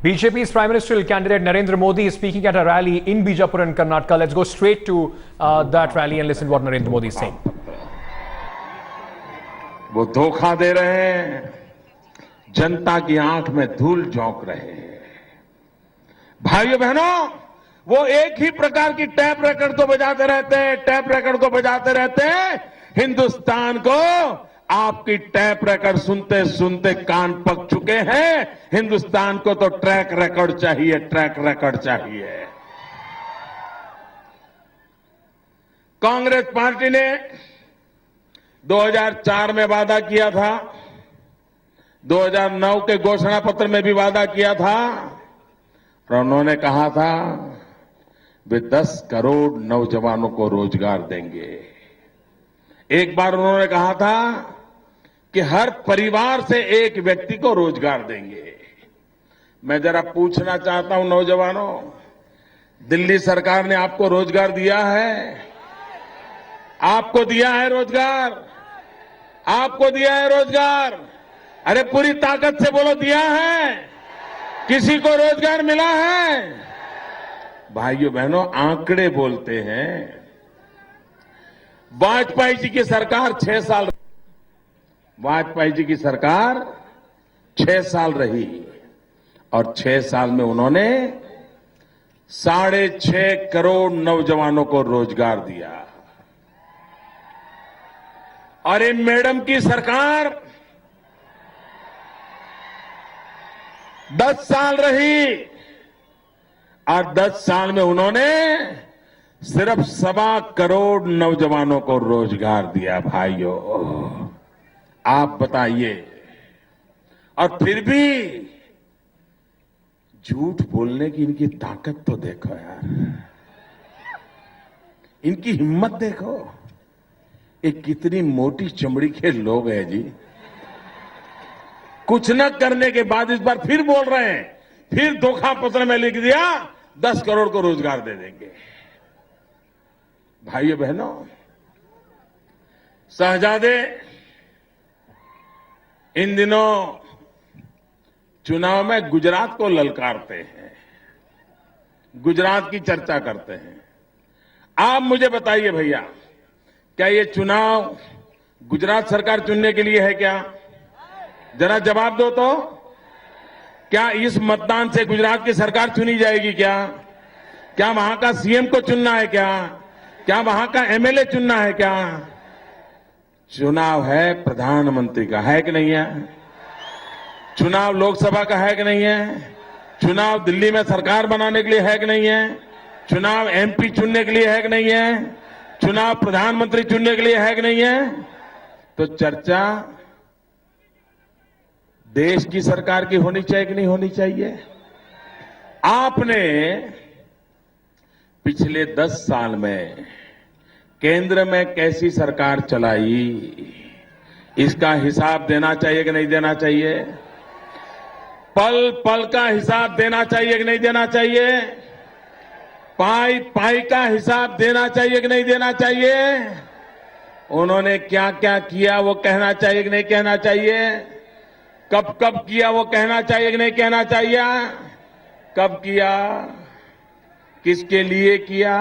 BJP's Prime Ministerial candidate Narendra Modi is speaking at a rally in Bijapur in Karnataka. Let's go straight to that rally and listen what Narendra Modi is saying. वो धोखा दे रहे हैं, जनता की आंख में धूल झोंक रहे हैं। भाइयों बहनों, वो एक ही प्रकार की टैप रिकॉर्ड को बजाते रहते हैं, टैप रिकॉर्ड को बजाते रहते हैं। हिंदुस्तान को आपकी टैप रिकॉर्ड सुनते सुनते कान पक चुके हैं। हिंदुस्तान को तो ट्रैक रिकॉर्ड चाहिए, ट्रैक रिकॉर्ड चाहिए। कांग्रेस पार्टी ने 2004 में वादा किया था, 2009 के घोषणा पत्र में भी वादा किया था और उन्होंने कहा था वे 10 करोड़ नौजवानों को रोजगार देंगे। एक बार उन्होंने कहा था कि हर परिवार से एक व्यक्ति को रोजगार देंगे। मैं जरा पूछना चाहता हूं नौजवानों, दिल्ली सरकार ने आपको रोजगार दिया है? आपको दिया है रोजगार? आपको दिया है रोजगार? अरे पूरी ताकत से बोलो, दिया है? किसी को रोजगार मिला है? भाइयों बहनों, आंकड़े बोलते हैं। वाजपेयी जी की सरकार 6 साल, वाजपेयी जी की सरकार 6 साल रही और 6 साल में उन्होंने 6.5 करोड़ नौजवानों को रोजगार दिया। और ये मैडम की सरकार 10 साल रही और 10 साल में उन्होंने सिर्फ 1.25 करोड़ नौजवानों को रोजगार दिया। भाइयों, आप बताइए। और फिर भी झूठ बोलने की इनकी ताकत तो देखो यार, इनकी हिम्मत देखो। ये कितनी मोटी चमड़ी के लोग हैं जी। कुछ न करने के बाद इस बार फिर बोल रहे हैं, फिर धोखा पत्र में लिख दिया 10 करोड़ को रोजगार दे देंगे। भाइयों बहनों, शहजादे इन दिनों चुनाव में गुजरात को ललकारते हैं, गुजरात की चर्चा करते हैं। आप मुझे बताइए भैया, क्या ये चुनाव गुजरात सरकार चुनने के लिए है क्या? जरा जवाब दो तो। क्या इस मतदान से गुजरात की सरकार चुनी जाएगी क्या? क्या वहां का सीएम को चुनना है क्या? क्या वहां का एमएलए चुनना है क्या? चुनाव है प्रधानमंत्री का, है कि नहीं है? चुनाव लोकसभा का है कि नहीं है? चुनाव दिल्ली में सरकार बनाने के लिए है कि नहीं है? चुनाव एमपी चुनने के लिए है कि नहीं है? चुनाव प्रधानमंत्री चुनने के लिए है कि नहीं है? तो चर्चा देश की सरकार की होनी चाहिए कि नहीं होनी चाहिए? आपने पिछले 10 साल में केंद्र में कैसी सरकार चलाई, इसका हिसाब देना चाहिए कि नहीं देना चाहिए? पल पल का हिसाब देना चाहिए कि नहीं देना चाहिए? पाई पाई का हिसाब देना चाहिए कि नहीं देना चाहिए? उन्होंने क्या क्या किया वो कहना चाहिए कि नहीं कहना चाहिए? कब कब किया वो कहना चाहिए कि नहीं कहना चाहिए? कब किया, किसके लिए किया,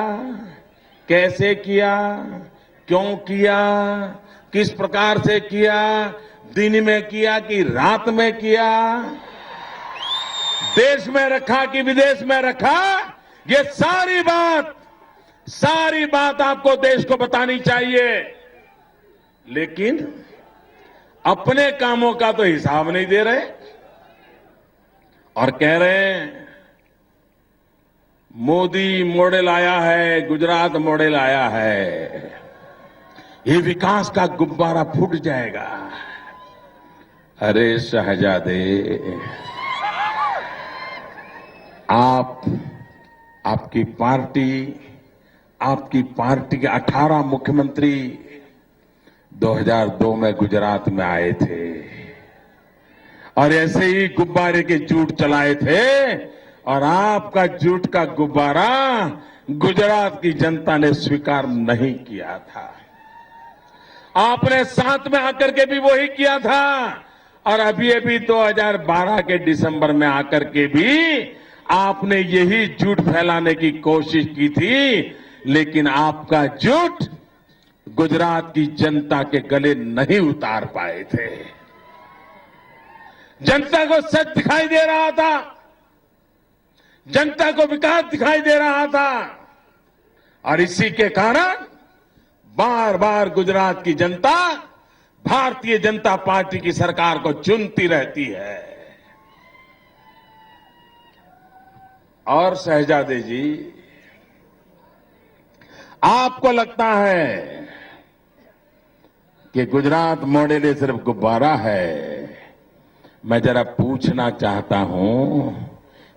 कैसे किया, क्यों किया, किस प्रकार से किया, दिन में किया कि रात में किया, देश में रखा कि विदेश में रखा, ये सारी बात आपको देश को बतानी चाहिए। लेकिन अपने कामों का तो हिसाब नहीं दे रहे और कह रहे हैं मोदी मॉडल आया है, गुजरात मॉडल आया है, ये विकास का गुब्बारा फूट जाएगा। अरे शहजादे, आपकी पार्टी के 18 मुख्यमंत्री 2002 में गुजरात में आए थे और ऐसे ही गुब्बारे के झूठ चलाए थे और आपका झूठ का गुब्बारा गुजरात की जनता ने स्वीकार नहीं किया था। आपने साथ में आकर के भी वही किया था और अभी 2012 के दिसंबर में आकर के भी आपने यही झूठ फैलाने की कोशिश की थी, लेकिन आपका झूठ गुजरात की जनता के गले नहीं उतार पाए थे। जनता को सच दिखाई दे रहा था, जनता को विकास दिखाई दे रहा था, और इसी के कारण बार बार गुजरात की जनता भारतीय जनता पार्टी की सरकार को चुनती रहती है। और शहजादे जी, आपको लगता है कि गुजरात मॉडल ये सिर्फ गुब्बारा है। मैं जरा पूछना चाहता हूं,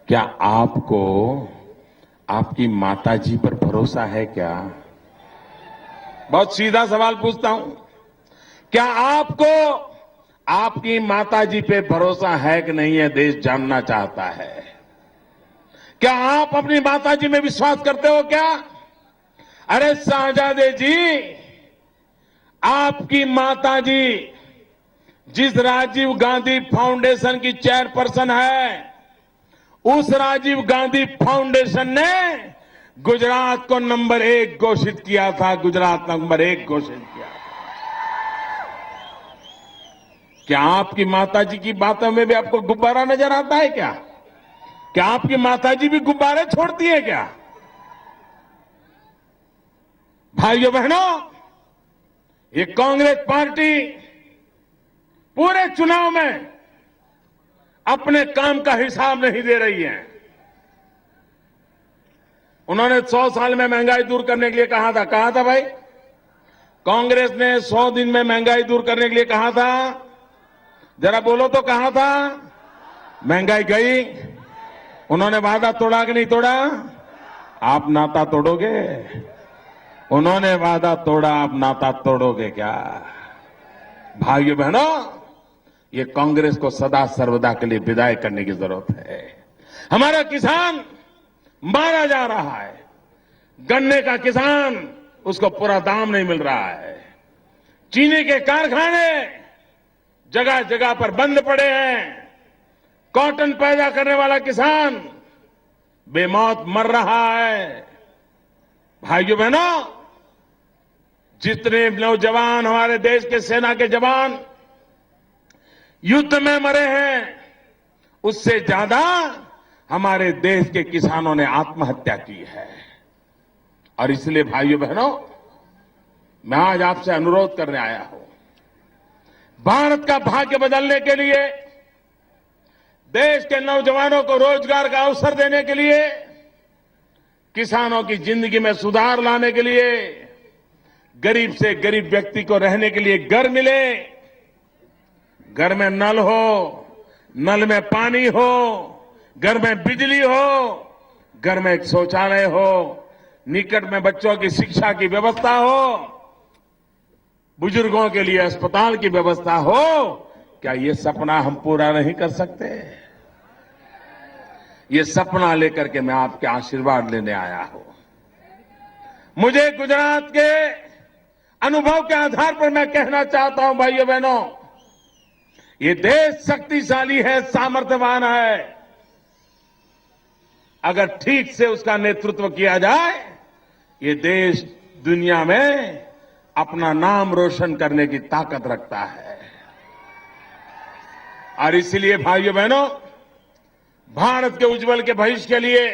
क्या आपको आपकी माताजी पर भरोसा है क्या? बहुत सीधा सवाल पूछता हूं, क्या आपको आपकी माताजी पे भरोसा है कि नहीं है? देश जानना चाहता है। क्या आप अपनी माताजी में विश्वास करते हो क्या? अरे शहजादे जी, आपकी माताजी जिस राजीव गांधी फाउंडेशन की चेयरपर्सन है, उस राजीव गांधी फाउंडेशन ने गुजरात को नंबर 1 घोषित किया था। गुजरात नंबर 1 घोषित किया था। क्या आपकी माताजी की बातों में भी आपको गुब्बारा नजर आता है क्या? क्या आपकी माताजी भी गुब्बारे छोड़ती है क्या? भाइयों बहनों, ये कांग्रेस पार्टी पूरे चुनाव में अपने काम का हिसाब नहीं दे रही है। उन्होंने 100 साल में महंगाई दूर करने के लिए कहा था भाई? कांग्रेस ने 100 दिन में महंगाई दूर करने के लिए कहा था? जरा बोलो तो, कहा था? महंगाई गई? उन्होंने वादा तोड़ा कि नहीं तोड़ा? आप नाता तोड़ोगे? उन्होंने वादा तोड़ा, आप नाता तोड़ोगे क्या? भाइयों बहनों, ये कांग्रेस को सदा सर्वदा के लिए विदाई करने की जरूरत है। हमारा किसान मारा जा रहा है। गन्ने का किसान, उसको पूरा दाम नहीं मिल रहा है। चीनी के कारखाने जगह जगह पर बंद पड़े हैं। कॉटन पैदा करने वाला किसान बेमौत मर रहा है। भाइयों बहनों, जितने नौजवान हमारे देश के सेना के जवान युद्ध में मरे हैं, उससे ज्यादा हमारे देश के किसानों ने आत्महत्या की है। और इसलिए भाइयों बहनों, मैं आज आपसे अनुरोध करने आया हूं, भारत का भाग्य बदलने के लिए, देश के नौजवानों को रोजगार का अवसर देने के लिए, किसानों की जिंदगी में सुधार लाने के लिए, गरीब से गरीब व्यक्ति को रहने के लिए घर मिले, घर में नल हो, नल में पानी हो, घर में बिजली हो, घर में एक शौचालय हो, निकट में बच्चों की शिक्षा की व्यवस्था हो, बुजुर्गों के लिए अस्पताल की व्यवस्था हो, क्या ये सपना हम पूरा नहीं कर सकते? ये सपना लेकर के मैं आपके आशीर्वाद लेने आया हूं। मुझे गुजरात के अनुभव के आधार पर मैं कहना चाहता हूं, भाइयों बहनों, ये देश शक्तिशाली है, सामर्थ्यवान है। अगर ठीक से उसका नेतृत्व किया जाए, ये देश दुनिया में अपना नाम रोशन करने की ताकत रखता है। और इसलिए भाइयों बहनों, भारत के उज्जवल के भविष्य के लिए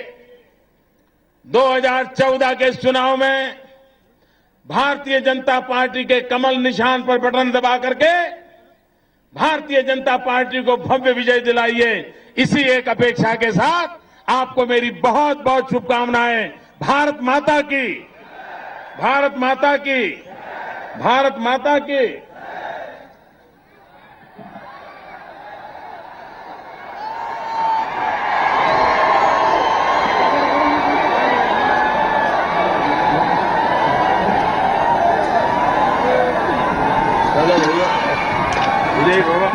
2014 के इस चुनाव में भारतीय जनता पार्टी के कमल निशान पर बटन दबा करके भारतीय जनता पार्टी को भव्य विजय दिलाइए। इसी एक अपेक्षा के साथ आपको मेरी बहुत बहुत शुभकामनाएं। भारत माता की, भारत माता की, भारत माता की। चलो भैया, विजय बाबा।